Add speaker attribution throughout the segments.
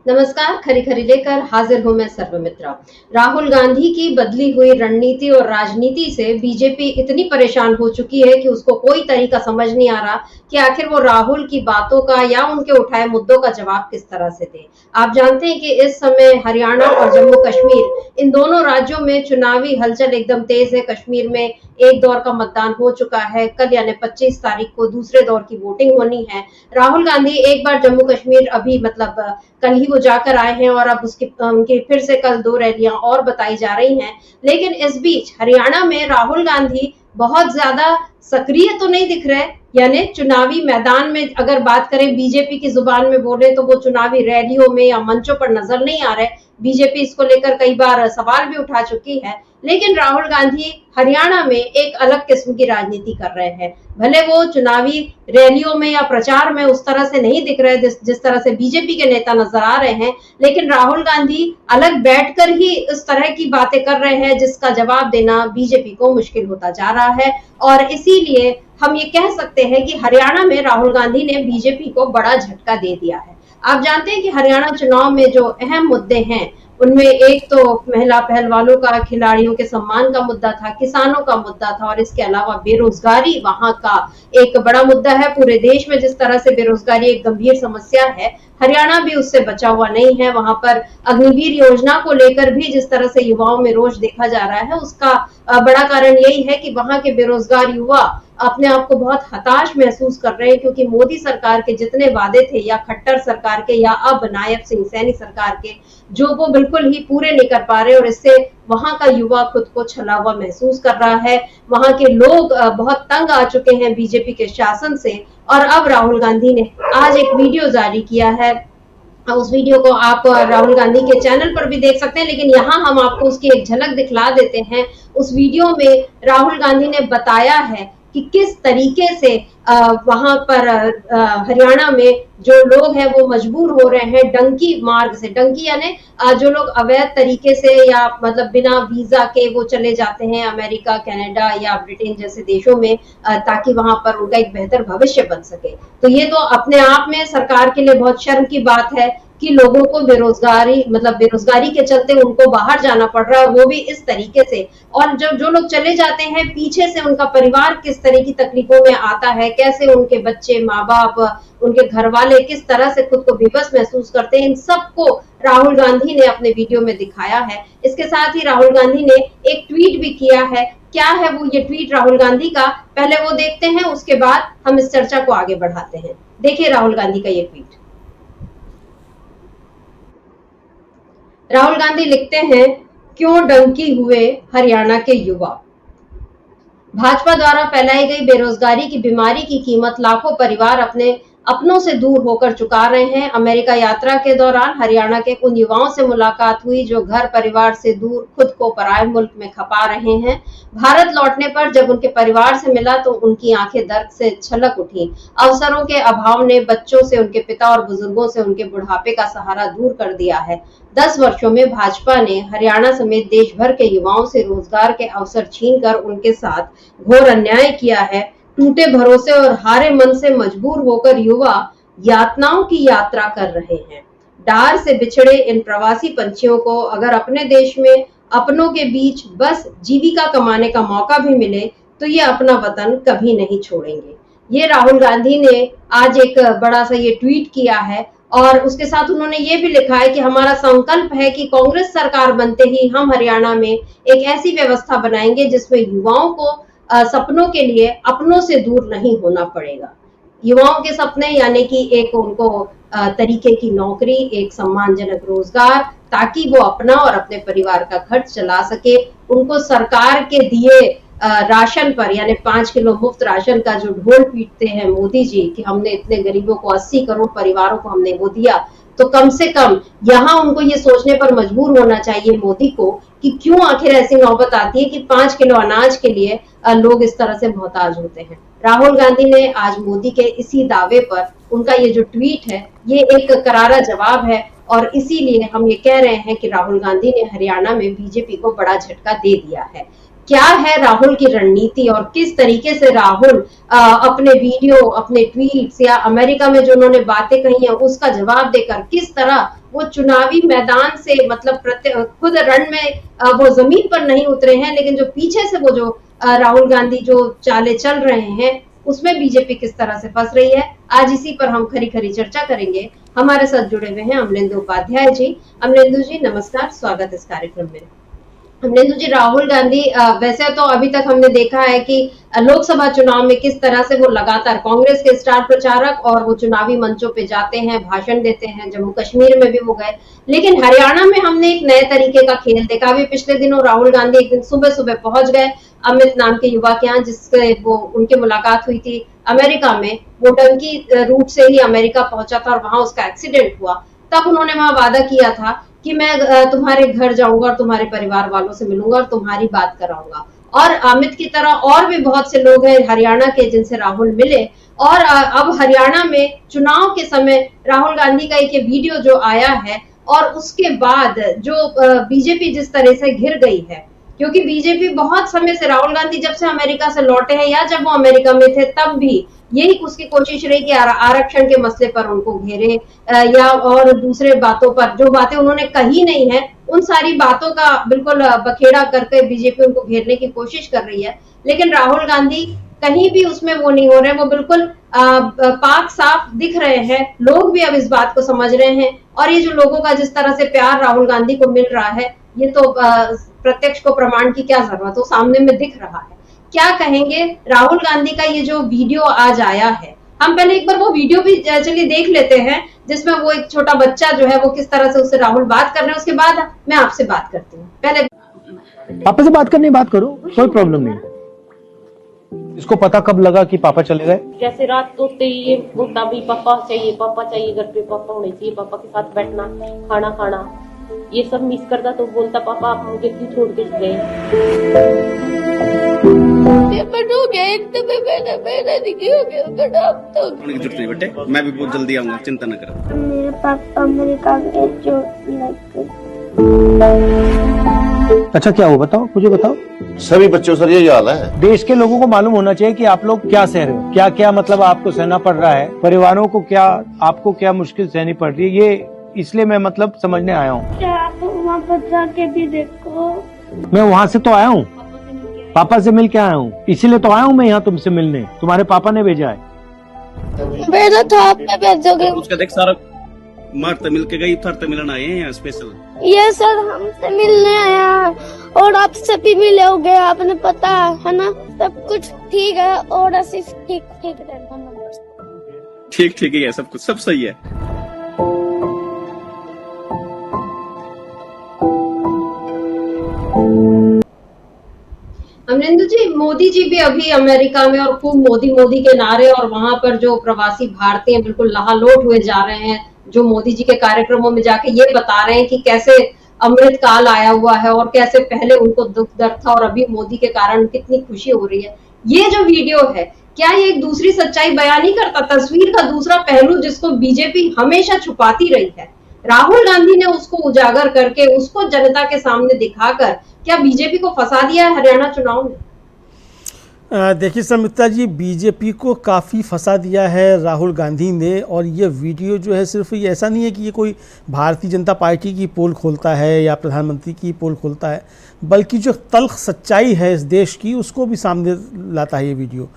Speaker 1: नमस्कार, खरी खरी लेकर हाजिर हूं मैं सर्वमित्रा। राहुल गांधी की बदली हुई रणनीति और राजनीति से बीजेपी इतनी परेशान हो चुकी है कि उसको कोई तरीका समझ नहीं आ रहा कि आखिर वो राहुल की बातों का या उनके उठाए मुद्दों का जवाब किस तरह से दे। आप जानते हैं कि इस समय हरियाणा और जम्मू कश्मीर इन दोनों राज्यों में चुनावी हलचल एकदम तेज है। कश्मीर में एक दौर का मतदान हो चुका है, कल यानी 25 तारीख को दूसरे दौर की वोटिंग होनी है। राहुल गांधी एक बार जम्मू कश्मीर अभी कल ही वो जाकर आए हैं और अब उनकी फिर से कल 2 रैलियां और बताई जा रही हैं। लेकिन इस बीच हरियाणा में राहुल गांधी बहुत ज्यादा सक्रिय तो नहीं दिख रहे, यानी चुनावी मैदान में अगर बात करें, बीजेपी की जुबान में बोले तो वो चुनावी रैलियों में या मंचों पर नजर नहीं आ रहे। बीजेपी इसको लेकर कई बार सवाल भी उठा चुकी है। लेकिन राहुल गांधी हरियाणा में एक अलग किस्म की राजनीति कर रहे हैं। भले वो चुनावी रैलियों में या प्रचार में उस तरह से नहीं दिख रहे जिस तरह से बीजेपी के नेता नजर आ रहे हैं, लेकिन राहुल गांधी अलग बैठकर ही इस तरह की बातें कर रहे हैं जिसका जवाब देना बीजेपी को मुश्किल होता जा रहा है। और इसीलिए हम ये कह सकते हैं कि हरियाणा में राहुल गांधी ने बीजेपी को बड़ा झटका दे दिया है। आप जानते हैं कि हरियाणा चुनाव में जो अहम मुद्दे हैं उनमें एक तो महिला पहलवानों का, खिलाड़ियों के सम्मान का मुद्दा था, किसानों का मुद्दा था और इसके अलावा बेरोजगारी वहां का एक बड़ा मुद्दा है। पूरे देश में जिस तरह से बेरोजगारी एक गंभीर समस्या है, हरियाणा भी उससे बचा हुआ नहीं है। वहां पर अग्निवीर योजना को लेकर भी जिस तरह से युवाओं में रोष देखा जा रहा है, उसका बड़ा कारण यही है कि वहां के बेरोजगार युवा अपने आप को बहुत हताश महसूस कर रहे हैं, क्योंकि मोदी सरकार के जितने वादे थे या खट्टर सरकार के या अब नायब सिंह सैनी सरकार के, जो वो बिल्कुल ही पूरे नहीं कर पा रहे और इससे वहां का युवा खुद को छला हुआ महसूस कर रहा है। वहां के लोग बहुत तंग आ चुके हैं बीजेपी के शासन से। और अब राहुल गांधी ने आज एक वीडियो जारी किया है। उस वीडियो को आप राहुल गांधी के चैनल पर भी देख सकते हैं, लेकिन यहाँ हम आपको उसकी एक झलक दिखला देते हैं। उस वीडियो में राहुल गांधी ने बताया है कि किस तरीके से वहां पर हरियाणा में जो लोग हैं वो मजबूर हो रहे हैं डंकी मार्ग से। डंकी यानी जो लोग अवैध तरीके से या बिना वीजा के वो चले जाते हैं अमेरिका, कनाडा या ब्रिटेन जैसे देशों में, ताकि वहां पर उनका एक बेहतर भविष्य बन सके। तो ये तो अपने आप में सरकार के लिए बहुत शर्म की बात है कि लोगों को बेरोजगारी के चलते उनको बाहर जाना पड़ रहा है, वो भी इस तरीके से। और जब जो लोग चले जाते हैं, पीछे से उनका परिवार किस तरह की तकलीफों में आता है, कैसे उनके बच्चे, माँ बाप, उनके घर वाले किस तरह से खुद को बेबस महसूस करते हैं, इन सबको राहुल गांधी ने अपने वीडियो में दिखाया है। इसके साथ ही राहुल गांधी ने एक ट्वीट भी किया है। क्या है वो ये ट्वीट राहुल गांधी का, पहले वो देखते हैं, उसके बाद हम इस चर्चा को आगे बढ़ाते हैं। देखिए राहुल गांधी का ये ट्वीट। राहुल गांधी लिखते हैं, क्यों डंकी हुए हरियाणा के युवा। भाजपा द्वारा फैलाई गई बेरोजगारी की बीमारी की कीमत लाखों परिवार अपनों से दूर होकर चुका रहे हैं। अमेरिका यात्रा के दौरान हरियाणा के उन युवाओं से मुलाकात हुई जो घर परिवार से दूर खुद को पराये मुल्क में खपा रहे हैं। भारत लौटने पर जब उनके परिवार से मिला तो उनकी आंखें दर्द से छलक उठी। अवसरों के अभाव ने बच्चों से, उनके पिता और बुजुर्गों से उनके बुढ़ापे का सहारा दूर कर दिया है। 10 वर्षों में भाजपा ने हरियाणा समेत देश भर के युवाओं से रोजगार के अवसर छीनकर उनके साथ घोर अन्याय किया है। टूटे भरोसे और हारे मन से मजबूर होकर युवा यातनाओं की यात्रा कर रहे हैं। डार से बिछड़े इन प्रवासी पंछियों को अगर अपने देश में अपनों के बीच बस जीविका कमाने का मौका भी मिले तो ये अपना वतन कभी नहीं छोड़ेंगे। ये राहुल गांधी ने आज एक बड़ा सा ये ट्वीट किया है और उसके साथ उन्होंने ये भी लिखा है कि हमारा संकल्प है कि कांग्रेस सरकार बनते ही हम हरियाणा में एक ऐसी व्यवस्था बनाएंगे जिसमें युवाओं को सपनों के लिए अपनों से दूर नहीं होना पड़ेगा। युवाओं के सपने यानी कि एक उनको तरीके की नौकरी, एक सम्मानजनक रोजगार, ताकि वो अपना और अपने परिवार का खर्च चला सके। उनको सरकार के दिए राशन पर यानी 5 किलो मुफ्त राशन का जो ढोल पीटते हैं मोदी जी कि हमने इतने गरीबों को, 80 करोड़ परिवारों को हमने वो दिया, तो कम से कम यहाँ उनको ये सोचने पर मजबूर होना चाहिए मोदी को कि क्यों आखिर ऐसी नौबत आती है कि 5 किलो अनाज के लिए लोग इस तरह से मोहताज होते हैं। राहुल गांधी ने आज मोदी के इसी दावे पर उनका ये जो ट्वीट है ये एक करारा जवाब है और इसीलिए हम ये कह रहे हैं कि राहुल गांधी ने हरियाणा में बीजेपी को बड़ा झटका दे दिया है। क्या है राहुल की रणनीति और किस तरीके से राहुल अपने वीडियो, अपने ट्वीट्स या अमेरिका में जो उन्होंने बातें कही हैं उसका जवाब देकर किस तरह वो चुनावी मैदान से मतलब खुद रण में वो जमीन पर नहीं उतरे हैं, लेकिन जो पीछे से वो जो राहुल गांधी जो चाले चल रहे हैं उसमें बीजेपी किस तरह से फंस रही है, आज इसी पर हम खरी खरी चर्चा करेंगे। हमारे साथ जुड़े हुए हैं अमलेंदु उपाध्याय जी। अमलेंदु जी नमस्कार, स्वागत इस कार्यक्रम में। अमलेंदु जी, राहुल गांधी वैसे तो अभी तक हमने देखा है कि लोकसभा चुनाव में किस तरह से वो लगातार कांग्रेस के स्टार प्रचारक और वो चुनावी मंचों पे जाते हैं, भाषण देते हैं, जम्मू कश्मीर में भी वो गए, लेकिन हरियाणा में हमने एक नए तरीके का खेल देखा। अभी पिछले दिनों राहुल गांधी एक दिन सुबह सुबह पहुंच गए अमित नाम के युवा के यहाँ, जिससे वो उनकी मुलाकात हुई थी अमेरिका में। वो डंकी रूट से ही अमेरिका पहुंचा था और वहां उसका एक्सीडेंट हुआ। तब उन्होंने वहां वादा किया था कि मैं तुम्हारे घर जाऊंगा और तुम्हारे परिवार वालों से मिलूंगा और तुम्हारी बात कराऊंगा। और अमित की तरह और भी बहुत से लोग हैं हरियाणा के जिनसे राहुल मिले। और अब हरियाणा में चुनाव के समय राहुल गांधी का एक वीडियो जो आया है और उसके बाद जो बीजेपी जिस तरह से घिर गई है, क्योंकि बीजेपी बहुत समय से राहुल गांधी जब से अमेरिका से लौटे हैं या जब वो अमेरिका में थे तब भी यही उसकी कोशिश रही कि आरक्षण के मसले पर उनको घेरे या और दूसरे बातों पर जो बातें उन्होंने कही नहीं है उन सारी बातों का बिल्कुल बखेड़ा करके बीजेपी उनको घेरने की कोशिश कर रही है। लेकिन राहुल गांधी कहीं भी उसमें वो नहीं हो रहे, वो बिल्कुल पाक साफ दिख रहे हैं। लोग भी अब इस बात को समझ रहे हैं और ये जो लोगों का जिस तरह से प्यार राहुल गांधी को मिल रहा है, ये तो प्रत्यक्ष को प्रमाण की क्या जरूरत, वो सामने में दिख रहा है। क्या कहेंगे राहुल गांधी का ये जो वीडियो आज आया है? हम पहले एक बार वो वीडियो भी चलिए देख लेते हैं जिसमें वो एक छोटा बच्चा जो है वो किस तरह से उससे राहुल बात कर रहे हैं, उसके बाद मैं आपसे बात करती हूँ। पहले
Speaker 2: पापा से बात करनी, बात करो, कोई प्रॉब्लम नहीं। इसको पता कब लगा कि पापा चले गए?
Speaker 3: जैसे रात सोते ही ये बोलता भी पापा चाहिए घर पे, पापा होने चाहिए, पापा के साथ बैठना, खाना खाना, ये सब मिस करता। तो बोलता पापा आप मुझे क्यों छोड़ के गए?
Speaker 4: जरूरत नहीं बेटे, मैं भी बहुत जल्दी आऊंगा, चिंता न करो।
Speaker 5: मेरे पापा अमेरिका गए जो
Speaker 2: अच्छा क्या हुआ, बताओ, मुझे बताओ।
Speaker 6: सभी बच्चों सर यही हाल है।
Speaker 2: देश के लोगों को मालूम होना चाहिए कि आप लोग क्या सह रहे हो, क्या क्या मतलब आपको सहना पड़ रहा है, परिवारों को क्या, आपको क्या मुश्किल सहनी पड़ रही है, ये इसलिए मैं मतलब समझने आया हूँ।
Speaker 5: क्या आप वहाँ पर जाके भी देखो?
Speaker 2: मैं वहाँ से तो आया हूँ, पापा से मिल के आया हूँ, इसीलिए तो आया हूँ मैं यहाँ तुमसे मिलने, तुम्हारे पापा ने भेजा है।
Speaker 5: भेजा था, आप भेजोगे?
Speaker 4: उसका देख सारा मार तो मिल के गई, थर तो मिलना आए हैं यहाँ स्पेशल।
Speaker 5: ये सर हमसे मिलने आया और आपसे भी मिले हो गए, आपने पता है ना, सब कुछ ठीक है और ऐसे ठीक ठीक रहना।
Speaker 4: ठीक ठीक ही है, सब कुछ सब सही है।
Speaker 1: अमरिंदर जी, मोदी जी भी अभी अमेरिका में और खूब मोदी मोदी के नारे और वहां पर जो प्रवासी भारतीय बिल्कुल लहालोट हुए जा रहे हैं, जो मोदी जी के कार्यक्रमों में जाके ये बता रहे हैं कि कैसे अमृत काल आया हुआ है और कैसे पहले उनको दुख दर्द था और अभी मोदी के कारण कितनी खुशी हो रही है। ये जो वीडियो है, क्या ये एक दूसरी सच्चाई बयान नहीं करता, तस्वीर का दूसरा पहलू जिसको बीजेपी हमेशा छुपाती रही है? राहुल गांधी ने उसको उजागर करके उसको जनता के सामने दिखाकर क्या बीजेपी को फंसा दिया है हरियाणा चुनाव में?
Speaker 7: देखिए समिता जी, बीजेपी को काफ़ी फंसा दिया है राहुल गांधी ने। और ये वीडियो जो है सिर्फ ये ऐसा नहीं है कि ये कोई भारतीय जनता पार्टी की पोल खोलता है या प्रधानमंत्री की पोल खोलता है, बल्कि जो तल्ख सच्चाई है इस देश की उसको भी सामने लाता है ये वीडियो।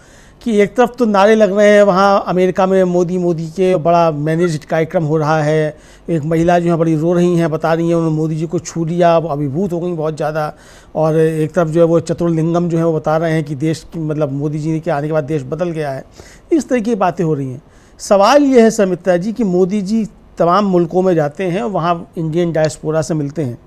Speaker 7: कि एक तरफ तो नारे लग रहे हैं वहाँ अमेरिका में मोदी मोदी के, बड़ा मैनेज्ड कार्यक्रम हो रहा है, एक महिला जो है बड़ी रो रही हैं, बता रही हैं उन्होंने मोदी जी को छू लिया, अभिभूत हो गई बहुत ज़्यादा। और एक तरफ जो है वो चतुर्लिंगम जो है वो बता रहे हैं कि देश की मतलब मोदी जी के आने के बाद देश बदल गया है। इस तरह की बातें हो रही हैं। सवाल ये है समिता जी कि मोदी जी तमाम मुल्कों में जाते हैं, वहाँ इंडियन डायस्पोरा से मिलते हैं।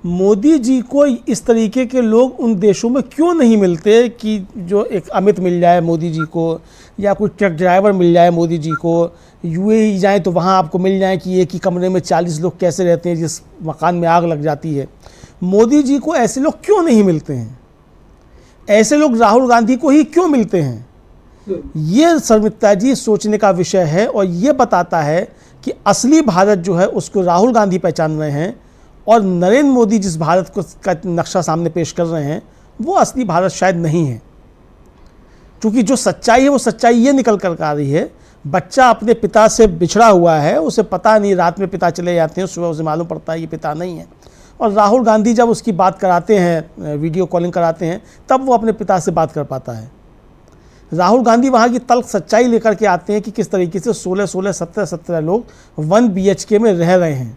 Speaker 7: मोदी जी को इस तरीके के लोग उन देशों में क्यों नहीं मिलते कि जो एक अमित मिल जाए मोदी जी को, या कोई ट्रक ड्राइवर मिल जाए मोदी जी को, यूएई जाएं तो वहाँ आपको मिल जाए कि एक ही कमरे में 40 लोग कैसे रहते हैं जिस मकान में आग लग जाती है। मोदी जी को ऐसे लोग क्यों नहीं मिलते हैं? ऐसे लोग राहुल गांधी को ही क्यों मिलते हैं? ये शर्मिष्ठा जी सोचने का विषय है। और ये बताता है कि असली भारत जो है उसको राहुल गांधी पहचान रहे हैं और नरेंद्र मोदी जिस भारत को का नक्शा सामने पेश कर रहे हैं वो असली भारत शायद नहीं है। क्योंकि जो सच्चाई है वो सच्चाई ये निकल कर आ रही है, बच्चा अपने पिता से बिछड़ा हुआ है, उसे पता नहीं, रात में पिता चले जाते हैं, सुबह उसे मालूम पड़ता है ये पिता नहीं है। और राहुल गांधी जब उसकी बात कराते हैं, वीडियो कॉलिंग कराते हैं, तब वो अपने पिता से बात कर पाता है। राहुल गांधी वहाँ की तल्ख सच्चाई लेकर के आते हैं कि किस तरीके से 16-16, 17-17 लोग 1 BHK में रह रहे हैं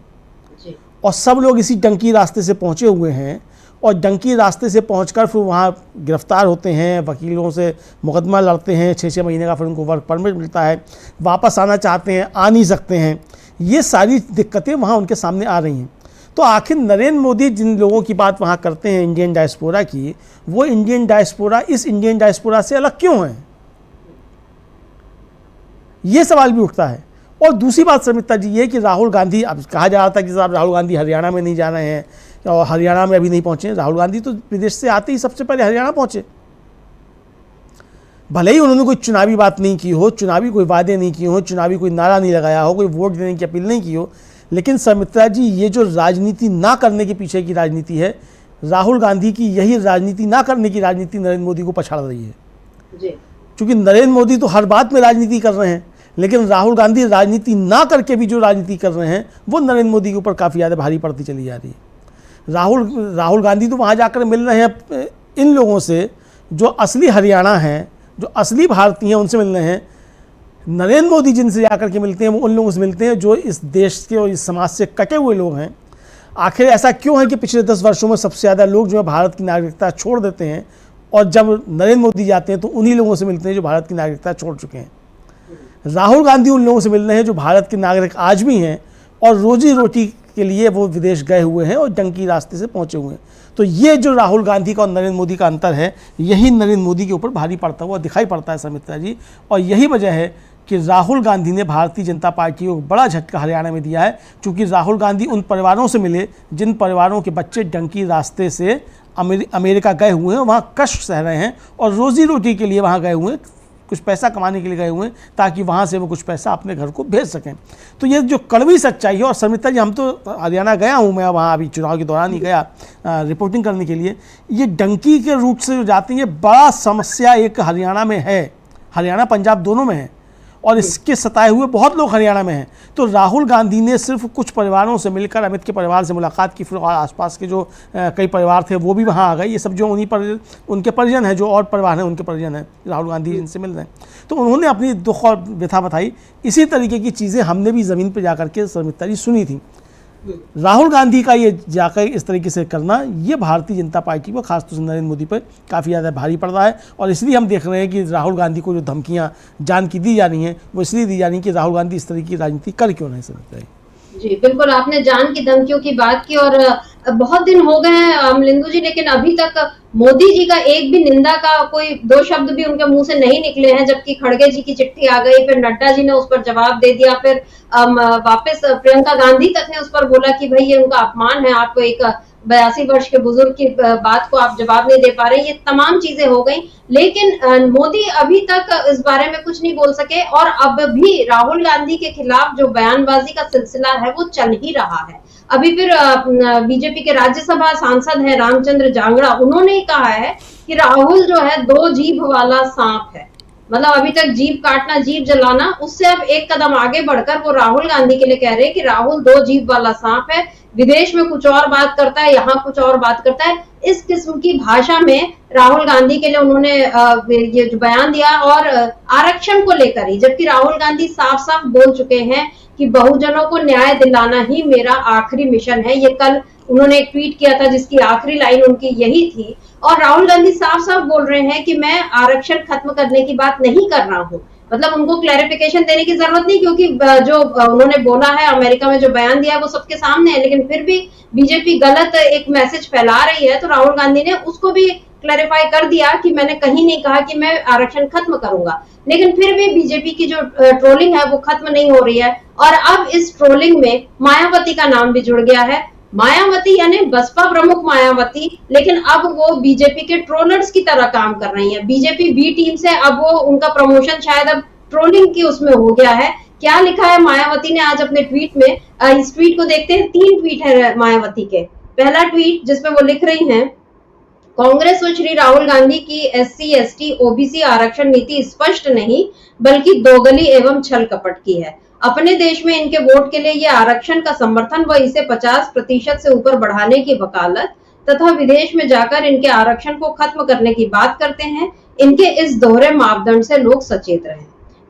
Speaker 7: और सब लोग इसी डंकी रास्ते से पहुँचे हुए हैं। और डंकी रास्ते से पहुंचकर फिर वहाँ गिरफ्तार होते हैं, वकीलों से मुकदमा लड़ते हैं, 6-6 महीने का फिर उनको वर्क परमिट मिलता है, वापस आना चाहते हैं, आ नहीं सकते हैं। ये सारी दिक्कतें वहाँ उनके सामने आ रही हैं। तो आखिर नरेंद्र मोदी जिन लोगों की बात वहाँ करते हैं इंडियन डायस्पोरा की, वो इंडियन डायस्पोरा इस इंडियन डायस्पोरा से अलग क्यों है, ये सवाल भी उठता है। और दूसरी बात समिता जी ये कि राहुल गांधी, अब कहा जा रहा था कि साहब राहुल गांधी हरियाणा में नहीं जा रहे हैं और हरियाणा में अभी नहीं पहुंचे। राहुल गांधी तो विदेश से आते ही सबसे पहले हरियाणा पहुंचे। भले ही उन्होंने कोई चुनावी बात नहीं की हो, चुनावी कोई वादे नहीं किए हो, चुनावी कोई नारा नहीं लगाया हो, कोई वोट देने की अपील नहीं की हो, लेकिन समित्रा जी ये जो राजनीति ना करने के पीछे की राजनीति है, राहुल गांधी की यही राजनीति ना करने की राजनीति नरेंद्र मोदी को पछाड़ रही है। क्योंकि नरेंद्र मोदी तो हर बात में राजनीति कर रहे हैं, लेकिन राहुल गांधी राजनीति ना करके भी जो राजनीति कर रहे हैं वो नरेंद्र मोदी के ऊपर काफ़ी ज़्यादा भारी पड़ती चली जा रही है। राहुल गांधी तो वहाँ जाकर मिल रहे हैं इन लोगों से जो असली हरियाणा हैं, जो असली भारतीय हैं, उनसे मिल रहे हैं। नरेंद्र मोदी जिनसे जाकर के मिलते हैं वो उन लोगों से मिलते हैं जो इस देश के और इस समाज से कटे हुए लोग हैं। आखिर ऐसा क्यों है कि पिछले 10 वर्षों में सबसे ज़्यादा लोग जो है भारत की नागरिकता छोड़ देते हैं, और जब नरेंद्र मोदी जाते हैं तो उन्हीं लोगों से मिलते हैं जो भारत की नागरिकता छोड़ चुके हैं। राहुल गांधी उन लोगों से मिल रहे हैं जो भारत के नागरिक आज भी हैं और रोजी रोटी के लिए वो विदेश गए हुए हैं और डंकी रास्ते से पहुंचे हुए हैं। तो ये जो राहुल गांधी का और नरेंद्र मोदी का अंतर है, यही नरेंद्र मोदी के ऊपर भारी पड़ता हुआ दिखाई पड़ता है समित्रा जी। और यही वजह है कि राहुल गांधी ने भारतीय जनता पार्टी को बड़ा झटका हरियाणा में दिया है, क्योंकि राहुल गांधी उन परिवारों से मिले जिन परिवारों के बच्चे डंकी रास्ते से अमेरिका गए हुए हैं, वहाँ कष्ट सह रहे हैं और रोजी रोटी के लिए वहाँ गए हुए हैं, कुछ पैसा कमाने के लिए गए हुए हैं, ताकि वहाँ से वो कुछ पैसा अपने घर को भेज सकें। तो ये जो कड़वी सच्चाई है, और समिता जी हम तो हरियाणा गया हूँ, मैं वहाँ अभी चुनाव के दौरान ही गया रिपोर्टिंग करने के लिए। ये डंकी के रूट से जो जाते हैं, ये बड़ा समस्या एक हरियाणा में है, हरियाणा पंजाब दोनों में है, और इसके सताए हुए बहुत लोग हरियाणा में हैं। तो राहुल गांधी ने सिर्फ कुछ परिवारों से मिलकर अमित के परिवार से मुलाकात की, फिर आसपास के जो कई परिवार थे वो भी वहाँ आ गए। ये सब जो उन्हीं पर उनके परिजन हैं, जो और परिवार हैं उनके परिजन हैं, राहुल गांधी इनसे मिल रहे हैं। तो उन्होंने अपनी दुख और व्यथा बताई। इसी तरीके की चीज़ें हमने भी ज़मीन पर जाकर के समिता जी सुनी थी। राहुल गांधी का ये जाकर इस तरीके से करना, ये भारतीय जनता पार्टी को, खासतौर से नरेंद्र मोदी पर काफ़ी ज़्यादा भारी पड़ रहा है। और इसलिए हम देख रहे हैं कि राहुल गांधी को जो धमकियां जान की दी जा रही हैं, वो इसलिए दी जा रही हैं कि राहुल गांधी इस तरह की राजनीति कर क्यों नहीं सकते।
Speaker 1: जी बिल्कुल, आपने जान की धमकियों की बात की, और बहुत दिन हो गए हैं अमलिंदु जी, लेकिन अभी तक मोदी जी का एक भी निंदा का कोई 2 शब्द भी उनके मुंह से नहीं निकले हैं। जबकि खड़गे जी की चिट्ठी आ गई, फिर नड्डा जी ने उस पर जवाब दे दिया, फिर वापस प्रियंका गांधी तक ने उस पर बोला कि भाई ये उनका अपमान है, आपको एक 82 वर्ष के बुजुर्ग की बात को आप जवाब नहीं दे पा रहे। ये तमाम चीजें हो गई, लेकिन मोदी अभी तक इस बारे में कुछ नहीं बोल सके। और अब भी राहुल गांधी के खिलाफ जो बयानबाजी का सिलसिला है वो चल ही रहा है। अभी फिर बीजेपी के राज्यसभा सांसद है रामचंद्र जांगड़ा, उन्होंने कहा है कि राहुल जो है 2 जीभ वाला सांप है। मतलब अभी तक जीभ काटना, जीभ जलाना, उससे अब एक कदम आगे बढ़कर वो राहुल गांधी के लिए कह रहे हैं कि राहुल 2 जीभ वाला सांप है, विदेश में कुछ और बात करता है, यहाँ कुछ और बात करता है। इस किस्म की भाषा में राहुल गांधी के लिए उन्होंने ये जो बयान दिया, और आरक्षण को लेकर ही, जबकि राहुल गांधी साफ साफ बोल चुके हैं कि बहुजनों को न्याय दिलाना ही मेरा आखिरी मिशन है। ये कल उन्होंने एक ट्वीट किया था जिसकी आखिरी लाइन उनकी यही थी। और राहुल गांधी साफ साफ बोल रहे हैं कि मैं आरक्षण खत्म करने की बात नहीं कर रहा हूँ। मतलब उनको क्लैरिफिकेशन देने की जरूरत नहीं, क्योंकि जो उन्होंने बोला है, अमेरिका में जो बयान दिया है वो सबके सामने है। लेकिन फिर भी बीजेपी गलत एक मैसेज फैला रही है, तो राहुल गांधी ने उसको भी क्लैरिफाई कर दिया कि मैंने कहीं नहीं कहा कि मैं आरक्षण खत्म करूंगा। लेकिन फिर भी बीजेपी की जो ट्रोलिंग है वो खत्म नहीं हो रही है, और अब इस ट्रोलिंग में मायावती का नाम भी जुड़ गया है। मायावती यानी बसपा प्रमुख मायावती, लेकिन अब वो बीजेपी के ट्रोलर्स की तरह काम कर रही है। बीजेपी बी टीम से अब वो उनका प्रमोशन शायद अब ट्रोलिंग की उसमें हो गया है। क्या लिखा है मायावती ने आज अपने ट्वीट में, इस ट्वीट को देखते हैं। 3 ट्वीट है मायावती के। पहला ट्वीट जिसमें वो लिख रही हैं, कांग्रेस व श्री राहुल गांधी की SC, ST, OBC आरक्षण नीति स्पष्ट नहीं बल्कि दोगली एवं छल कपट की है। अपने देश में इनके वोट के लिए ये आरक्षण का समर्थन व इसे 50% से ऊपर बढ़ाने की वकालत तथा विदेश में जाकर इनके आरक्षण को खत्म करने की बात करते हैं। इनके इस दोहरे मापदंड से लोग सचेत रहे।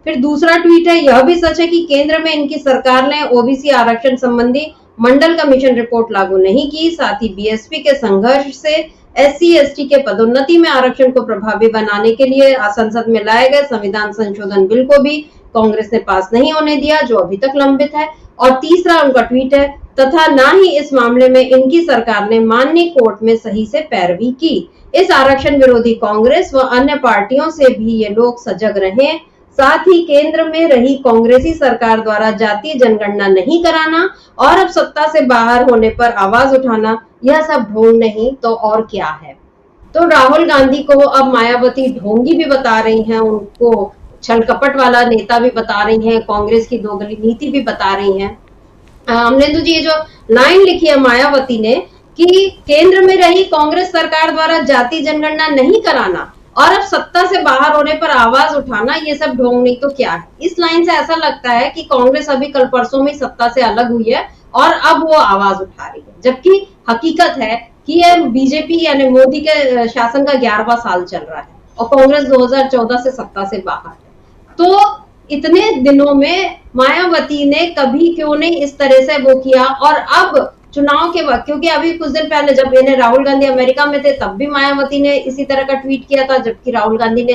Speaker 1: फिर दूसरा ट्वीट है, यह भी सच है कि केंद्र में इनकी सरकार ने OBC आरक्षण संबंधी मंडल कमीशन रिपोर्ट लागू नहीं की। साथ ही BSP के संघर्ष से SC, ST के पदोन्नति में आरक्षण को प्रभावी बनाने के लिए संसद में लाए गए संविधान संशोधन बिल को भी कांग्रेस ने पास नहीं होने दिया, जो अभी तक लंबित है। और तीसरा उनका ट्वीट है, तथा ना ही इस मामले में इनकी सरकार ने माननीय कोर्ट में सही से पैरवी की। इस आरक्षण विरोधी कांग्रेस व अन्य पार्टियों से भी ये लोग सजग रहे। साथ ही केंद्र में रही कांग्रेसी सरकार द्वारा जातीय जनगणना नहीं कराना और अब सत्ता से बाहर होने पर आवाज उठाना, यह सब ढोंग नहीं तो और क्या है। तो राहुल गांधी को अब मायावती ढोंगी भी बता रही हैं, उनको छल कपट वाला नेता भी बता रही हैं, कांग्रेस की दोगली नीति भी बता रही हैं। अमरेंदु जी, ये जो लाइन लिखी है मायावती ने कि केंद्र में रही कांग्रेस सरकार द्वारा जाति जनगणना नहीं कराना और अब सत्ता से बाहर होने पर आवाज उठाना, ये सब ढोंग नहीं तो क्या है। इस लाइन से ऐसा लगता है कि कांग्रेस अभी कल परसों में सत्ता से अलग हुई है और अब वो आवाज उठा रही है, जबकि हकीकत है कि ये बीजेपी यानी मोदी के शासन का 11वां साल चल रहा है और कांग्रेस 2014 से सत्ता से बाहर है। तो इतने दिनों में मायावती ने कभी क्यों नहीं इस तरह से वो किया, और अब चुनाव के वक्त, क्योंकि अभी कुछ दिन पहले जब इन्हें राहुल गांधी अमेरिका में थे तब भी मायावती ने इसी तरह का ट्वीट किया था, जबकि राहुल गांधी ने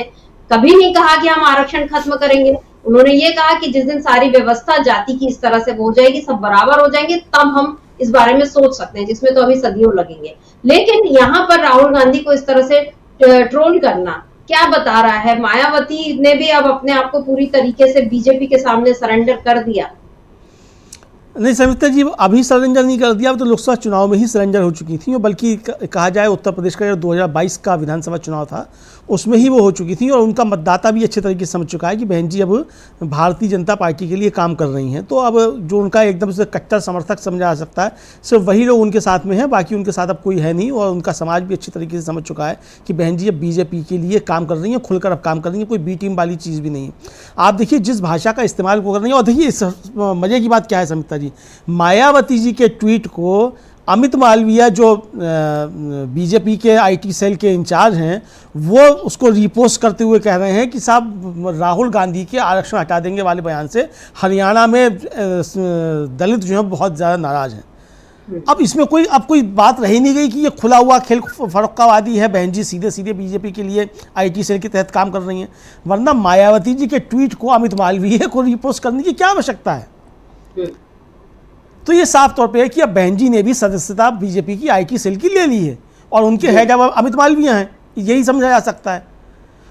Speaker 1: कभी नहीं कहा कि हम आरक्षण खत्म करेंगे। उन्होंने ये कहा कि जिस दिन सारी व्यवस्था जाति की इस तरह से हो जाएगी, सब बराबर हो जाएंगे, तब हम इस बारे में सोच सकते हैं, जिसमें तो अभी सदियों लगेंगे। लेकिन यहाँ पर राहुल गांधी को इस तरह से ट्रोल करना क्या बता रहा है? मायावती ने भी अब अपने आप को पूरी तरीके से बीजेपी के सामने सरेंडर कर दिया।
Speaker 7: नहीं समिता जी, अभी सरेंडर नहीं कर दिया, अब तो लोकसभा चुनाव में ही सरेंडर हो चुकी थी, बल्कि कहा जाए उत्तर प्रदेश का जो 2022 का विधानसभा चुनाव था उसमें ही वो हो चुकी थी और उनका मतदाता भी अच्छे तरीके से समझ चुका है कि बहन जी अब भारतीय जनता पार्टी के लिए काम कर रही हैं। तो अब जो उनका एकदम से कट्टर समर्थक समझा जा सकता है, सिर्फ वही लोग उनके साथ में हैं, बाकी उनके साथ अब कोई है नहीं। और उनका समाज भी अच्छी तरीके से समझ चुका है कि बहन जी अब बीजेपी के लिए काम कर रही हैं, खुलकर अब काम कर रही हैं, कोई बी टीम वाली चीज़ भी नहीं है। आप देखिए जिस भाषा का इस्तेमाल वो कर रही हैं, और देखिए इस मज़े की बात क्या है समिता जी, मायावती जी के ट्वीट को अमित मालवीय जो बीजेपी के IT सेल के इंचार्ज हैं, वो उसको रिपोस्ट करते हुए कह रहे हैं कि साहब राहुल गांधी के आरक्षण हटा देंगे वाले बयान से हरियाणा में दलित जो है बहुत ज़्यादा नाराज़ हैं। अब इसमें कोई बात रही नहीं गई कि ये खुला हुआ खेल फरोख्तावादी है, बहन जी सीधे सीधे बीजेपी के लिए IT सेल के तहत काम कर रही हैं। वरना मायावती जी के ट्वीट को अमित मालवीय को रिपोस्ट करने की क्या आवश्यकता है? तो ये साफ तौर पे है कि अब बहन जी ने भी सदस्यता बीजेपी की IT सेल की ले ली है और उनके हेड अब अमित मालवीय हैं, यही समझा जा सकता है।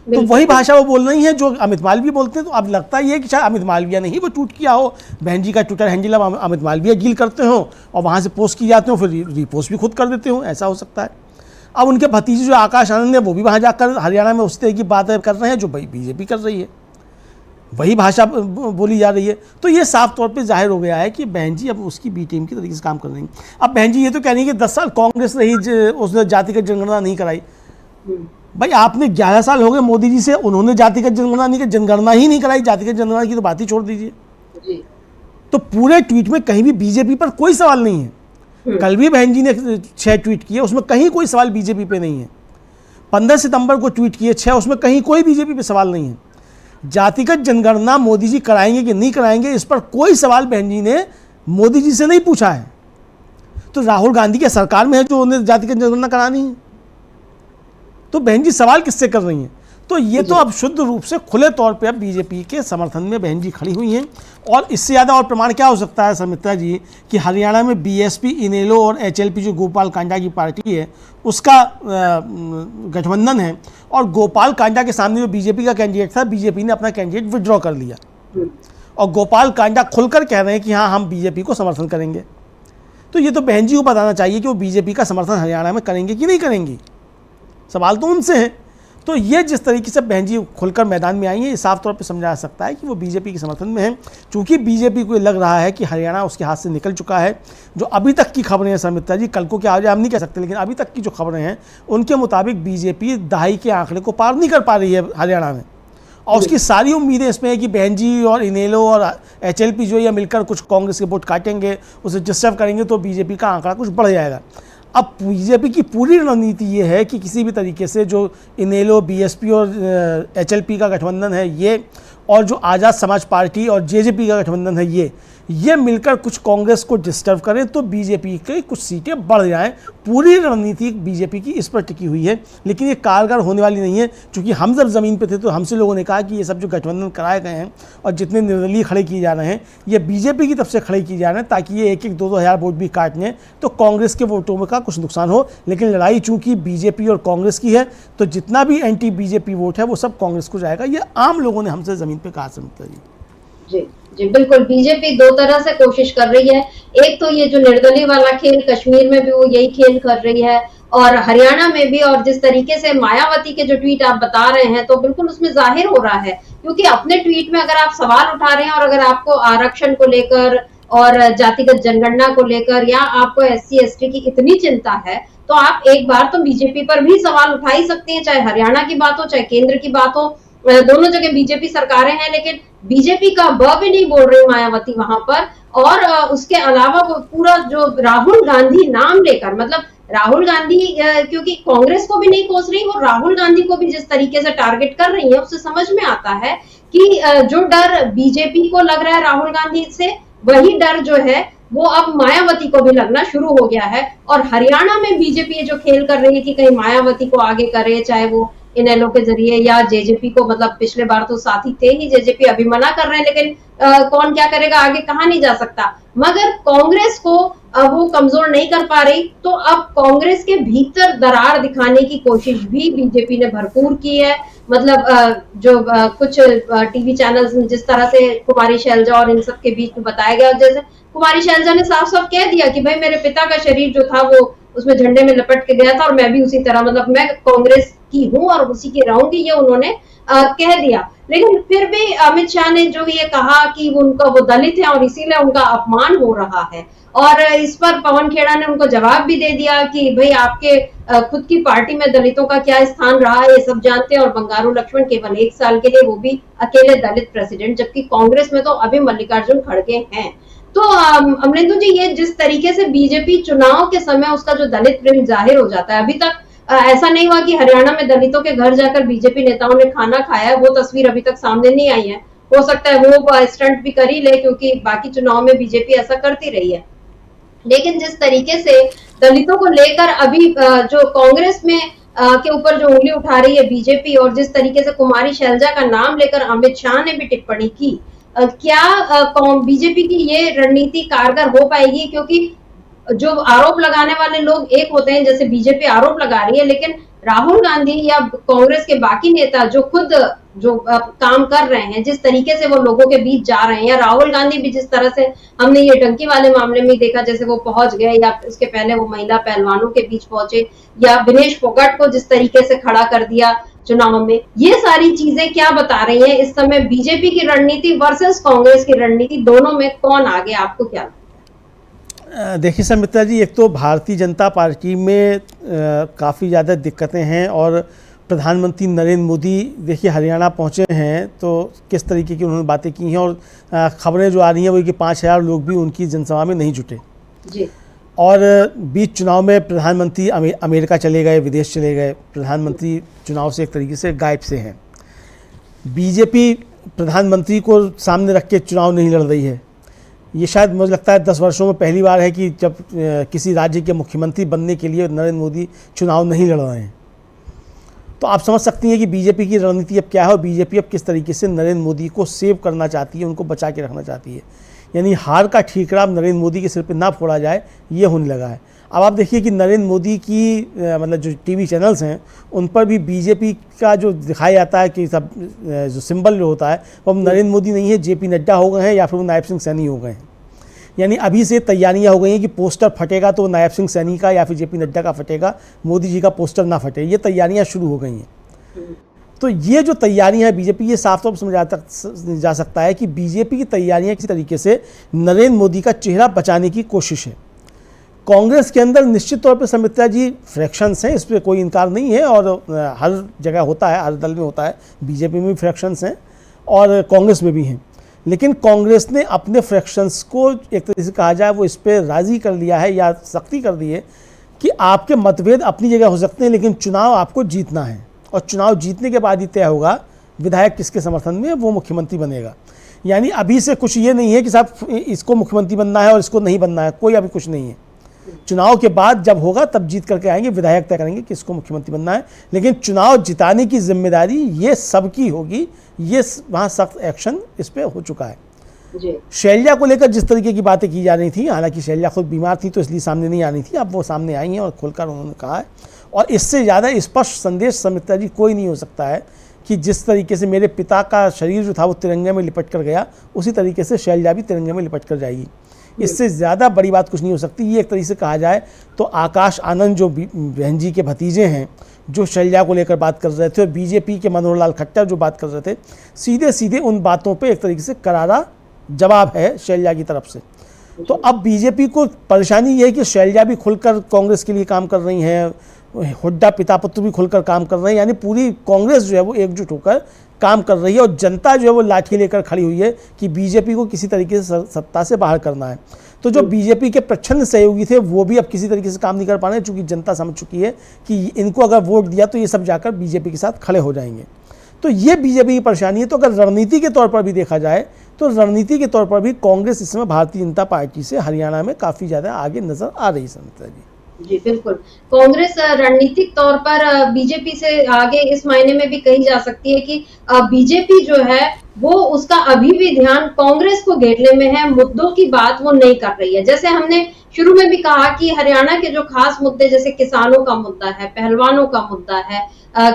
Speaker 7: तो वही भाषा वो बोल रही है जो अमित मालवीय बोलते हैं। तो अब लगता ही है कि शायद अमित मालवीय ने ही वो ट्वीट किया हो, बहन जी का ट्विटर हैंडल अब अमित मालवीय डील करते हो और वहाँ से पोस्ट की जाते हो, फिर रिपोस्ट भी खुद कर देते हो, ऐसा हो सकता है। अब उनके भतीजे जो आकाश आनंद है वो भी वहाँ जाकर हरियाणा में उस तरह की बातें कर रहे हैं जो बीजेपी कर रही है, वही भाषा बोली जा रही है। तो ये साफ तौर पे जाहिर हो गया है कि बहन जी अब उसकी बी टीम की तरीके से काम कर रही हैं। अब बहन जी ये तो कह रही है कि 10 साल कांग्रेस रही, उसने जातिगत जनगणना नहीं कराई। भाई आपने 11 साल हो गए मोदी जी से, उन्होंने जातिगत जनगणना नहीं, जनगणना ही नहीं कराई, जातिगत जनगणना की तो बात ही छोड़ दीजिए। तो पूरे ट्वीट में कहीं भी बीजेपी पर कोई सवाल नहीं है। कल भी बहन जी ने 6 ट्वीट किए, उसमें कहीं कोई सवाल बीजेपी पे नहीं है। 15 सितंबर को ट्वीट किए 6, उसमें कहीं कोई बीजेपी पे सवाल नहीं है। जातिगत जनगणना मोदी जी कराएंगे कि नहीं कराएंगे, इस पर कोई सवाल बहन जी ने मोदी जी से नहीं पूछा है। तो राहुल गांधी के सरकार में है जो उन्हें जातिगत जनगणना करानी है, तो बहन जी सवाल किससे कर रही हैं? तो ये तो अब शुद्ध रूप से खुले तौर पे अब बीजेपी के समर्थन में बहन जी खड़ी हुई हैं। और इससे ज़्यादा और प्रमाण क्या हो सकता है समित्रा जी कि हरियाणा में BSP, इनेलो और HLP जो गोपाल कांडा की पार्टी है उसका गठबंधन है, और गोपाल कांडा के सामने जो बीजेपी का कैंडिडेट था, बीजेपी ने अपना कैंडिडेट विड्रॉ कर लिया और गोपाल कांडा खुलकर कह रहे हैं कि हाँ हम बीजेपी को समर्थन करेंगे। तो ये तो बहन जी को बताना चाहिए कि वो बीजेपी का समर्थन हरियाणा में करेंगे कि नहीं करेंगी, सवाल तो उनसे है। तो ये जिस तरीके से बहन जी खुलकर मैदान में आई हैं, ये साफ तौर पे समझा जा सकता है कि वो बीजेपी के समर्थन में हैं, चूँकि बीजेपी को लग रहा है कि हरियाणा उसके हाथ से निकल चुका है। जो अभी तक की खबरें हैं शर्मिष्ठा जी, कल को क्या हो जाए हम नहीं कह सकते, लेकिन अभी तक की जो खबरें हैं उनके मुताबिक बीजेपी दहाई के आंकड़े को पार नहीं कर पा रही है हरियाणा में, और उसकी सारी उम्मीदें इसमें है कि बहन जी और इनेलो और HLP जो ये मिलकर कुछ कांग्रेस के वोट काटेंगे, उसे डिस्टर्ब करेंगे, तो बीजेपी का आंकड़ा कुछ बढ़ जाएगा। अब बीजेपी की पूरी रणनीति ये है कि किसी भी तरीके से जो इनेलो, BSP और HLP का गठबंधन है ये, और जो आज़ाद समाज पार्टी और JJP का गठबंधन है ये मिलकर कुछ कांग्रेस को डिस्टर्ब करें तो बीजेपी की कुछ सीटें बढ़ जाएं। पूरी रणनीति बीजेपी की इस पर टिकी हुई है, लेकिन ये कारगर होने वाली नहीं है, क्योंकि हम जब ज़मीन पे थे तो हमसे लोगों ने कहा कि ये सब जो गठबंधन कराए गए हैं और जितने निर्दलीय खड़े किए जा रहे हैं ये बीजेपी की तरफ से खड़े किए जा रहे हैं ताकि ये 1-1, 2-2 हज़ार वोट भी काट लें तो कांग्रेस के वोटों में का कुछ नुकसान हो। लेकिन लड़ाई चूँकि बीजेपी और कांग्रेस की है तो जितना भी एंटी बीजेपी वोट है वो सब कांग्रेस को जाएगा, ये आम लोगों ने हमसे ज़मीन पर कहा। समझता
Speaker 1: जी जी बिल्कुल, बीजेपी दो तरह से कोशिश कर रही है। एक तो ये जो निर्दलीय वाला खेल, कश्मीर में भी वो यही खेल कर रही है और हरियाणा में भी, और जिस तरीके से मायावती के जो ट्वीट आप बता रहे हैं तो बिल्कुल उसमें जाहिर हो रहा है, क्योंकि अपने ट्वीट में अगर आप सवाल उठा रहे हैं और अगर आपको आरक्षण को लेकर और जातिगत जनगणना को लेकर या आपको SC ST की इतनी चिंता है तो आप एक बार तो बीजेपी पर भी सवाल उठा ही सकते हैं, चाहे हरियाणा की बात हो चाहे केंद्र की बात हो। दोनों जगह बीजेपी सरकारें हैं, लेकिन बीजेपी का ब भी नहीं बोल रही मायावती वहां पर। और उसके अलावा वो पूरा जो राहुल गांधी नाम लेकर, मतलब राहुल गांधी क्योंकि कांग्रेस को भी नहीं कोस रही, वो राहुल गांधी को भी जिस तरीके से टारगेट कर रही है उससे समझ में आता है कि जो डर बीजेपी को लग रहा है राहुल गांधी से, वही डर जो है वो अब मायावती को भी लगना शुरू हो गया है। और हरियाणा में बीजेपी जो खेल कर रही है कि कहीं मायावती को आगे करे, चाहे वो इनेलो के जरिए या JJP को, मतलब पिछले बार तो साथी थे ही JJP, अभी मना कर रहे हैं, लेकिन कौन क्या करेगा आगे कहा नहीं जा सकता। मगर कांग्रेस को वो कमजोर नहीं कर पा रही, तो अब कांग्रेस के भीतर दरार दिखाने की कोशिश भी बीजेपी ने भरपूर की है। मतलब जो कुछ TV चैनल्स जिस तरह से कुमारी शैलजा और इन सब के बीच में बताया गया, जैसे कुमारी शैलजा ने साफ साफ कह दिया कि भाई मेरे पिता का शरीर जो था वो उसमें झंडे में लपट के गया था और मैं भी उसी तरह, मतलब मैं कांग्रेस की हूं और उसी की रहूंगी, ये उन्होंने कह दिया। लेकिन फिर भी अमित शाह ने जो ये कहा कि उनका वो दलित है और इसीलिए उनका अपमान हो रहा है, और इस पर पवन खेड़ा ने उनको जवाब भी दे दिया कि भाई आपके खुद की पार्टी में दलितों का क्या स्थान रहा है ये सब जानते हैं, और बंगारू लक्ष्मण केवल 1 साल के लिए, वो भी अकेले दलित प्रेसिडेंट, जबकि कांग्रेस में तो अभी मल्लिकार्जुन खड़गे हैं। तो अमरेंदु जी, ये जिस तरीके से बीजेपी चुनाव के समय उसका जो दलित प्रेम जाहिर हो जाता है, अभी तक ऐसा नहीं हुआ कि हरियाणा में दलितों के घर जाकर बीजेपी नेताओं ने खाना खाया है, वो तस्वीर अभी तक सामने नहीं आई है। हो सकता है वो स्टंट भी कर ही ले, क्योंकि बाकी चुनाव में बीजेपी ऐसा करती रही है। लेकिन जिस तरीके से दलितों को लेकर अभी जो कांग्रेस में के ऊपर जो उंगली उठा रही है बीजेपी, और जिस तरीके से कुमारी शैलजा का नाम लेकर अमित शाह ने भी टिप्पणी की, क्या बीजेपी की ये रणनीति कारगर हो पाएगी? क्योंकि जो आरोप लगाने वाले लोग एक होते हैं, जैसे बीजेपी आरोप लगा रही है, लेकिन राहुल गांधी या कांग्रेस के बाकी नेता जो खुद जो काम कर रहे हैं, जिस तरीके से वो लोगों के बीच जा रहे हैं, या राहुल गांधी भी जिस तरह से हमने ये डंकी वाले मामले में देखा, जैसे वो पहुंच गए, या उसके पहले वो महिला पहलवानों के बीच पहुंचे, या विनेश फोगाट को जिस तरीके से खड़ा कर दिया चुनाव में, ये सारी चीजें क्या बता रही है इस समय बीजेपी की रणनीति वर्सेस कांग्रेस की रणनीति, दोनों में कौन आगे, आपको क्या?
Speaker 7: देखिए समिता जी, एक तो भारतीय जनता पार्टी में काफ़ी ज़्यादा दिक्कतें हैं, और प्रधानमंत्री नरेंद्र मोदी देखिए हरियाणा पहुंचे हैं तो किस तरीके की उन्होंने बातें की हैं, और खबरें जो आ रही हैं वो कि 5000 लोग भी उनकी जनसभा में नहीं जुटे जी। और बीच चुनाव में प्रधानमंत्री अमेरिका चले गए, विदेश चले गए, प्रधानमंत्री चुनाव से एक तरीके से गायब से हैं। बीजेपी प्रधानमंत्री को सामने रख के चुनाव नहीं लड़ रही है। ये शायद मुझे लगता है 10 वर्षों में पहली बार है कि जब किसी राज्य के मुख्यमंत्री बनने के लिए नरेंद्र मोदी चुनाव नहीं लड़ रहे हैं। तो आप समझ सकती हैं कि बीजेपी की रणनीति अब क्या है, और बीजेपी अब किस तरीके से नरेंद्र मोदी को सेव करना चाहती है, उनको बचा के रखना चाहती है। यानी हार का ठीकरा अब नरेंद्र मोदी के सिर पे ना फोड़ा जाए, ये होने लगा है। अब आप देखिए कि नरेंद्र मोदी की मतलब जो TV चैनल्स हैं उन पर भी बीजेपी का जो दिखाया जाता है कि सब जो सिंबल जो होता है वो अब नरेंद्र मोदी नहीं है, JP नड्डा हो गए हैं, या फिर वो नायब सिंह सैनी हो गए हैं। यानी अभी से तैयारियां हो गई हैं कि पोस्टर फटेगा तो नायब सिंह सैनी का या फिर JP नड्डा का फटेगा, मोदी जी का पोस्टर ना फटे, ये तैयारियां शुरू हो गई हैं। तो ये जो तैयारियां हैं बीजेपी, ये साफ तौर पर समझा जा सकता है कि बीजेपी की तैयारियां किसी तरीके से नरेंद्र मोदी का चेहरा बचाने की कोशिश है। कांग्रेस के अंदर निश्चित तौर पर सुमित्रा जी फ्रैक्शंस हैं, इस पर कोई इनकार नहीं है, और हर जगह होता है, हर दल में होता है, बीजेपी में भी फ्रैक्शंस हैं और कांग्रेस में भी हैं। लेकिन कांग्रेस ने अपने फ्रैक्शंस को एक तरीके से कहा जाए वो इस पर राज़ी कर लिया है या सख्ती कर दी है कि आपके मतभेद अपनी जगह हो सकते हैं, लेकिन चुनाव आपको जीतना है, और चुनाव जीतने के बाद ही तय होगा विधायक किसके समर्थन में वो मुख्यमंत्री बनेगा। यानी अभी से कुछ ये नहीं है कि साहब इसको मुख्यमंत्री बनना है और इसको नहीं बनना है, कोई अभी कुछ नहीं है। चुनाव के बाद जब होगा तब जीत करके आएंगे, विधायक तय करेंगे कि इसको मुख्यमंत्री बनना है, लेकिन चुनाव जिताने की जिम्मेदारी ये सबकी होगी। ये वहाँ सख्त एक्शन इस पर हो चुका है। शैलजा को लेकर जिस तरीके की बातें की जा रही थी, हालांकि शैलजा खुद बीमार थी तो इसलिए सामने नहीं आनी थी, अब वो सामने आई हैं और खुलकर उन्होंने कहा है, और इससे ज़्यादा स्पष्ट संदेश सुमित्रा जी कोई नहीं हो सकता है कि जिस तरीके से मेरे पिता का शरीर जो था वो तिरंगे में लिपट कर गया, उसी तरीके से शैलजा भी तिरंगे में लिपट कर जाएगी। इससे ज़्यादा बड़ी बात कुछ नहीं हो सकती। ये एक तरीके से कहा जाए तो आकाश आनंद जो बहन जी के भतीजे हैं, जो शैलजा को लेकर बात कर रहे थे, और बीजेपी के मनोहर लाल खट्टर जो बात कर रहे थे, सीधे सीधे उन बातों पे एक तरीके से करारा जवाब है शैलजा की तरफ से। तो अब बीजेपी को परेशानी ये है कि शैलजा भी खुलकर कांग्रेस के लिए काम कर रही हैं, हुड्डा पिता पुत्र भी खुलकर काम कर रहे हैं, यानी पूरी कांग्रेस जो है वो एकजुट होकर काम कर रही है, और जनता जो है वो लाठी लेकर खड़ी हुई है कि बीजेपी को किसी तरीके से सत्ता से बाहर करना है। तो जो बीजेपी के प्रच्छन्न सहयोगी थे वो भी अब किसी तरीके से काम नहीं कर पा रहे हैं, चूँकि जनता समझ चुकी है कि इनको अगर वोट दिया तो ये सब जाकर बीजेपी के साथ खड़े हो जाएंगे। तो ये बीजेपी की परेशानी है। तो अगर रणनीति के तौर पर भी देखा जाए तो रणनीति के तौर पर भी कांग्रेस इस समय भारतीय जनता पार्टी से हरियाणा में काफ़ी ज़्यादा आगे नजर आ रही है। सुमित्रा जी
Speaker 1: बिल्कुल, कांग्रेस रणनीतिक तौर पर बीजेपी से आगे इस मायने में भी कही जा सकती है कि बीजेपी जो है वो उसका अभी भी ध्यान कांग्रेस को घेरने में है, मुद्दों की बात वो नहीं कर रही है। जैसे हमने शुरू में भी कहा कि हरियाणा के जो खास मुद्दे जैसे किसानों का मुद्दा है, पहलवानों का मुद्दा है,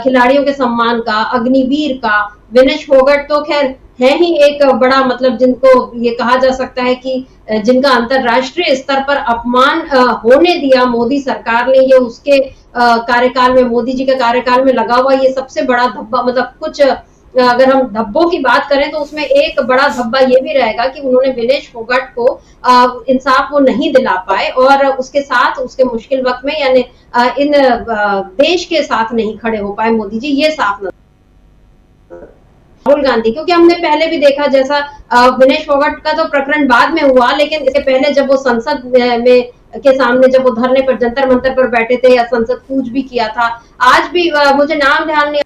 Speaker 1: खिलाड़ियों के सम्मान का, अग्निवीर का, विनेश फोगाट तो खैर है ही एक बड़ा मतलब जिनको ये कहा जा सकता है कि जिनका अंतरराष्ट्रीय स्तर पर अपमान होने दिया मोदी सरकार ने, ये उसके कार्यकाल में, मोदी जी के कार्यकाल में लगा हुआ ये सबसे बड़ा धब्बा। मतलब कुछ अगर हम धब्बों की बात करें तो उसमें एक बड़ा धब्बा ये भी रहेगा कि उन्होंने विनेश फोगाट को इंसाफ वो नहीं दिला पाए, और उसके साथ उसके मुश्किल वक्त में यानी इन देश के साथ नहीं खड़े हो पाए मोदी जी, ये साफ नजर। राहुल गांधी, क्योंकि हमने पहले भी देखा जैसा विनेश फोगाट का तो प्रकरण बाद में हुआ, लेकिन इसके पहले जब वो संसद में के सामने जब वो धरने पर जंतर मंतर पर बैठे थे या संसद कूच भी किया था, आज भी मुझे नाम ध्यान नहीं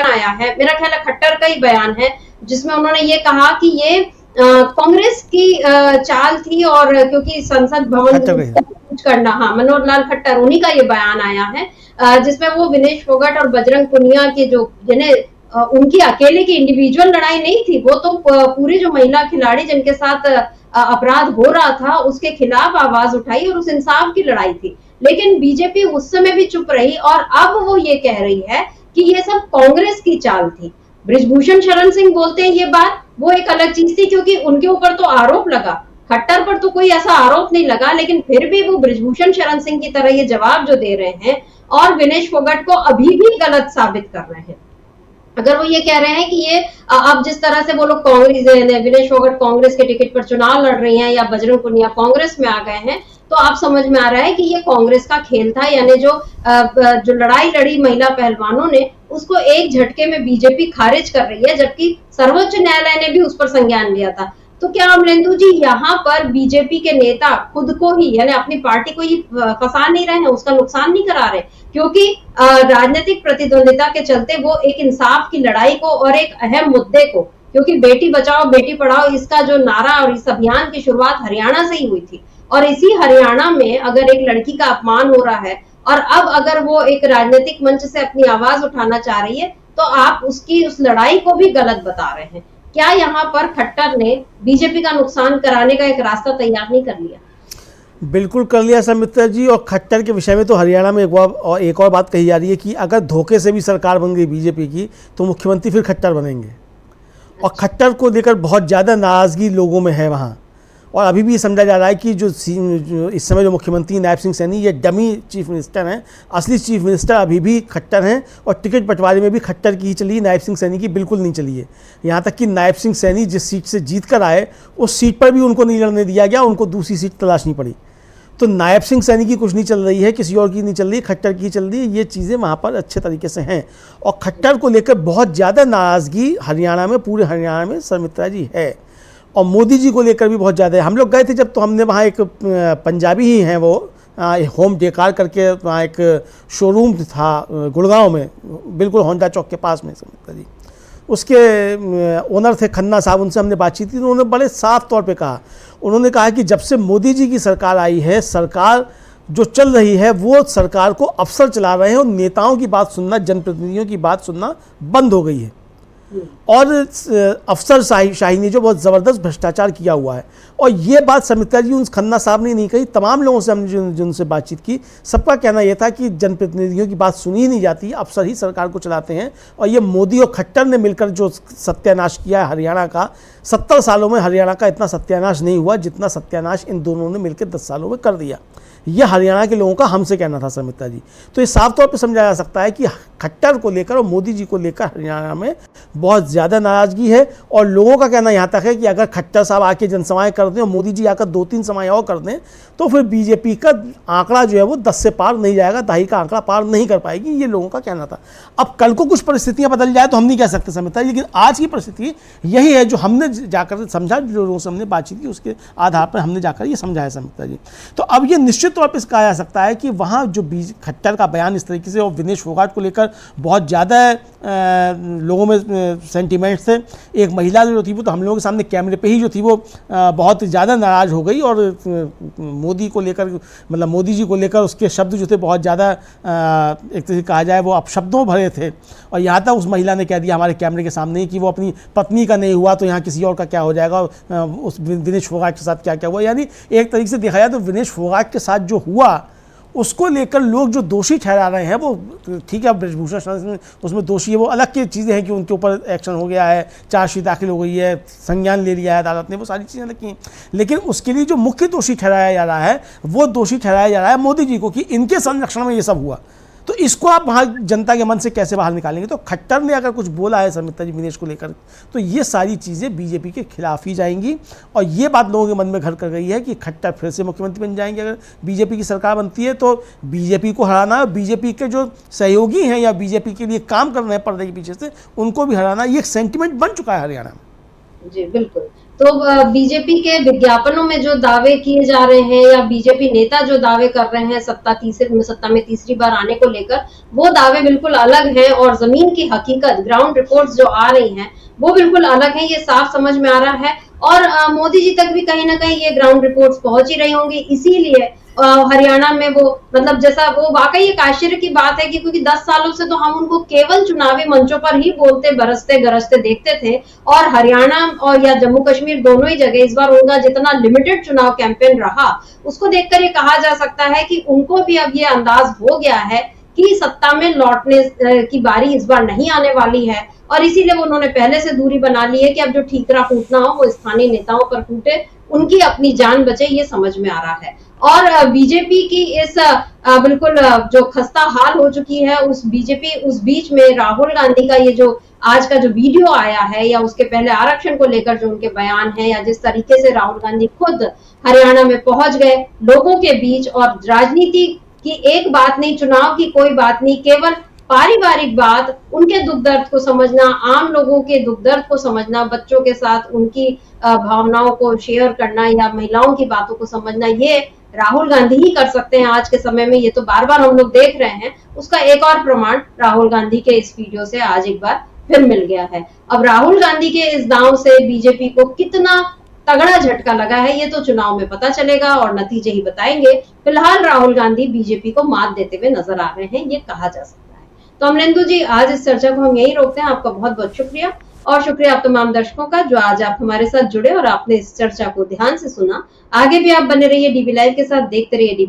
Speaker 1: आया है, मेरा ख्याल है खट्टर का ही बयान है जिसमें उन्होंने ये कहा कि ये कांग्रेस की चाल थी, और क्योंकि संसद भवन कूच करना, हाँ मनोहर लाल खट्टर उन्हीं का ये बयान आया है जिसमें वो विनेश फोगाट और बजरंग पुनिया के जो जिन्हें उनकी अकेले की इंडिविजुअल लड़ाई नहीं थी, वो तो पूरी जो महिला खिलाड़ी जिनके साथ अपराध हो रहा था उसके खिलाफ आवाज उठाई और उस इंसाफ की लड़ाई थी। लेकिन बीजेपी उस समय भी चुप रही, और अब वो ये कह रही है कि ये सब कांग्रेस की चाल थी। बृजभूषण शरण सिंह बोलते हैं ये बात, वो एक अलग चीज थी क्योंकि उनके ऊपर तो आरोप लगा, खट्टर पर तो कोई ऐसा आरोप नहीं लगा, लेकिन फिर भी वो बृजभूषण शरण सिंह की तरह ये जवाब जो दे रहे हैं और विनेश फोगाट को अभी भी गलत साबित कर रहे हैं। अगर वो ये कह रहे हैं कि ये अब जिस तरह से वो लोग कांग्रेस, विनेश फोगाट कांग्रेस के टिकट पर चुनाव लड़ रही हैं या बजरंग पुनिया कांग्रेस में आ गए हैं, तो आप समझ में आ रहा है कि ये कांग्रेस का खेल था, यानी जो लड़ाई लड़ी महिला पहलवानों ने उसको एक झटके में बीजेपी खारिज कर रही है, जबकि सर्वोच्च न्यायालय ने भी उस पर संज्ञान लिया था। तो क्या अमलेंदु जी यहाँ पर बीजेपी के नेता खुद को ही यानी अपनी पार्टी को ही फंसा नहीं रहे हैं, उसका नुकसान नहीं करा रहे, क्योंकि राजनीतिक प्रतिद्वंदिता के चलते वो एक इंसाफ की लड़ाई को और एक अहम मुद्दे को, क्योंकि बेटी बचाओ बेटी पढ़ाओ इसका जो नारा और इस अभियान की शुरुआत हरियाणा से ही हुई थी, और इसी हरियाणा में अगर एक लड़की का अपमान हो रहा है और अब अगर वो एक राजनीतिक मंच से अपनी आवाज उठाना चाह रही है, तो आप उसकी उस लड़ाई को भी गलत बता रहे हैं। क्या यहाँ पर खट्टर ने बीजेपी का नुकसान कराने का एक रास्ता तैयार नहीं कर लिया?
Speaker 7: बिल्कुल कर लिया सुमित्रा जी। और खट्टर के विषय में तो हरियाणा में एक और बात कही जा रही है कि अगर धोखे से भी सरकार बन गई बीजेपी की तो मुख्यमंत्री फिर खट्टर बनेंगे। और खट्टर को लेकर बहुत ज़्यादा नाराज़गी लोगों में है वहाँ, और अभी भी ये समझा जा रहा है कि जो इस समय जो मुख्यमंत्री नायब सिंह सैनी ये डमी चीफ मिनिस्टर हैं, असली चीफ मिनिस्टर अभी भी खट्टर हैं और टिकट बंटवारे में भी खट्टर की ही चली है, नायब सिंह सैनी की बिल्कुल नहीं चली है। यहाँ तक कि नायब सिंह सैनी जिस सीट से जीत कर आए उस सीट पर भी उनको नहीं लड़ने दिया गया, उनको दूसरी सीट तलाशनी पड़ी। तो नायब सिंह सैनी की कुछ नहीं चल रही है, किसी और की नहीं चल रही, खट्टर की चल रही है। ये चीज़ें वहाँ पर अच्छे तरीके से हैं और खट्टर को लेकर बहुत ज़्यादा नाराज़गी हरियाणा में, पूरे हरियाणा में सुमित्रा जी है और मोदी जी को लेकर भी बहुत ज़्यादा है। हम लोग गए थे जब, तो हमने वहाँ एक पंजाबी ही हैं वो, होम डेकार करके वहाँ एक शोरूम था गुड़गांव में, बिल्कुल होंडा चौक के पास में सुमित्रा जी, उसके ओनर थे खन्ना साहब, उनसे हमने बातचीत की तो उन्होंने बड़े साफ तौर पे कहा, उन्होंने कहा कि जब से मोदी जी की सरकार आई है, सरकार जो चल रही है वो सरकार को अफसर चला रहे हैं और नेताओं की बात सुनना, जनप्रतिनिधियों की बात सुनना बंद हो गई है। और अफसर शाही ने जो बहुत ज़बरदस्त भ्रष्टाचार किया हुआ है। और ये बात सुमित्रा जी उन खन्ना साहब ने नहीं कही, तमाम लोगों से हमने जिनसे बातचीत की सबका कहना यह था कि जनप्रतिनिधियों की बात सुनी ही नहीं जाती, अफसर ही सरकार को चलाते हैं। और ये मोदी और खट्टर ने मिलकर जो सत्यानाश किया है हरियाणा का, 70 सालों में हरियाणा का इतना सत्यानाश नहीं हुआ जितना सत्यानाश इन दोनों ने मिलकर 10 सालों में कर दिया। यह हरियाणा के लोगों का हमसे कहना था सुमित्रा जी। तो ये साफ तौर पे समझा जा सकता है कि खट्टर को लेकर और मोदी जी को लेकर हरियाणा में बहुत ज़्यादा नाराज़गी है। और लोगों का कहना यहाँ तक है कि अगर खट्टर साहब आके जनसभाएं कर दें और मोदी जी आकर 2-3 सभाएं और कर दें तो फिर बीजेपी का आंकड़ा जो है वो 10 से पार नहीं जाएगा, 10 का आंकड़ा पार नहीं कर पाएगी, ये लोगों का कहना था। अब कल को कुछ परिस्थितियाँ बदल जाए तो हम नहीं कह सकते सुमित्रा जी, लेकिन आज की परिस्थिति यही है जो हमने जाकर समझा, जो लोगों से हमने बातचीत की उसके आधार पर हमने जाकर ये समझाया सुमित्रा जी। तो अब ये निश्चित तौर पर कहा जा सकता है कि वहाँ जो खट्टर का बयान इस तरीके से और विनेश फोगाट को लेकर बहुत ज़्यादा लोगों में सेंटिमेंट्स थे। एक महिला जो थी वो तो हम लोगों के सामने कैमरे पे ही जो थी वो बहुत ज़्यादा नाराज़ हो गई और मोदी को लेकर, मतलब मोदी जी को लेकर उसके शब्द जो थे बहुत ज़्यादा एक तरह से कहा जाए वो अपशब्दों भरे थे। और यहाँ तक उस महिला ने कह दिया हमारे कैमरे के सामने ही कि वो अपनी पत्नी का नहीं हुआ तो यहाँ किसी और का क्या हो जाएगा, उस विनेश फोगाट के साथ क्या क्या हुआ। यानी एक तरीके से देखा जाए तो विनेश फोगाट के साथ जो हुआ उसको लेकर लोग जो दोषी ठहरा रहे हैं वो ठीक है, ब्रजभूषण शरण उसमें दोषी है, वो अलग की चीज़ें हैं कि उनके ऊपर एक्शन हो गया है, चार्जशीट दाखिल हो गई है, संज्ञान ले लिया है अदालत ने, वो सारी चीज़ें अलग की। लेकिन उसके लिए जो मुख्य दोषी ठहराया जा रहा है वो दोषी ठहराया जा रहा है मोदी जी को कि इनके संरक्षण में ये सब हुआ। तो इसको आप वहाँ जनता के मन से कैसे बाहर निकालेंगे। तो खट्टर ने अगर कुछ बोला है सुमित्रा जी विनेश को लेकर तो ये सारी चीज़ें बीजेपी के खिलाफ ही जाएंगी। और ये बात लोगों के मन में घर कर गई है कि खट्टर फिर से मुख्यमंत्री बन जाएंगे अगर बीजेपी की सरकार बनती है। तो बीजेपी को हराना, बीजेपी के जो सहयोगी हैं या बीजेपी के लिए काम कर रहे हैं पर्दे के पीछे से, उनको भी हराना, ये एक सेंटिमेंट बन चुका है हरियाणा में।
Speaker 1: जी बिल्कुल। तो बीजेपी के विज्ञापनों में जो दावे किए जा रहे हैं या बीजेपी नेता जो दावे कर रहे हैं सत्ता में तीसरी बार आने को लेकर, वो दावे बिल्कुल अलग हैं और जमीन की हकीकत, ग्राउंड रिपोर्ट्स जो आ रही हैं वो बिल्कुल अलग है। ये साफ समझ में आ रहा है और मोदी जी तक भी कहीं ना कहीं ये ग्राउंड रिपोर्ट्स पहुंच ही रही होंगी। इसीलिए हरियाणा में वो, मतलब जैसा वो वाकई एक आश्चर्य की बात है कि क्योंकि 10 सालों से तो हम उनको केवल चुनावी मंचों पर ही बोलते बरसते गरजते देखते थे और हरियाणा और या जम्मू कश्मीर दोनों ही जगह इस बार उनका जितना लिमिटेड चुनाव कैंपेन रहा उसको देखकर ये कहा जा सकता है कि उनको भी अब ये अंदाज हो गया है कि सत्ता में लौटने की बारी इस बार नहीं आने वाली है। और इसीलिए उन्होंने पहले से दूरी बना ली है कि अब जो ठीकरा फूटना हो वो स्थानीय नेताओं पर फूटे, उनकी अपनी जान बचे, ये समझ में आ रहा है। और बीजेपी की इस बिल्कुल जो खस्ता हाल हो चुकी है उस बीच में राहुल गांधी का ये जो आज का जो वीडियो आया है या उसके पहले आरक्षण को लेकर जो उनके बयान है या जिस तरीके से राहुल गांधी खुद हरियाणा में पहुंच गए लोगों के बीच और राजनीति की एक बात नहीं, चुनाव की कोई बात नहीं, केवल पारिवारिक बात, उनके दुख दर्द को समझना, आम लोगों के दुख दर्द को समझना, बच्चों के साथ उनकी भावनाओं को शेयर करना या महिलाओं की बातों को समझना, ये राहुल गांधी ही कर सकते हैं आज के समय में। ये तो बार बार हम लोग देख रहे हैं। उसका एक और प्रमाण राहुल गांधी के इस वीडियो से आज एक बार फिर मिल गया है। अब राहुल गांधी के इस दांव से बीजेपी को कितना तगड़ा झटका लगा है ये तो चुनाव में पता चलेगा और नतीजे ही बताएंगे। फिलहाल राहुल गांधी बीजेपी को मात देते हुए नजर आ रहे हैं, ये कहा जा सकता है। तो अमरेंदु जी, आज इस चर्चा को हम यही रोकते हैं। आपका बहुत बहुत शुक्रिया और शुक्रिया आप तमाम दर्शकों का जो आज आप हमारे साथ जुड़े और आपने इस चर्चा को ध्यान से सुना। आगे भी आप बने रहिए डीबी लाइव के साथ, देखते रहिए डीबी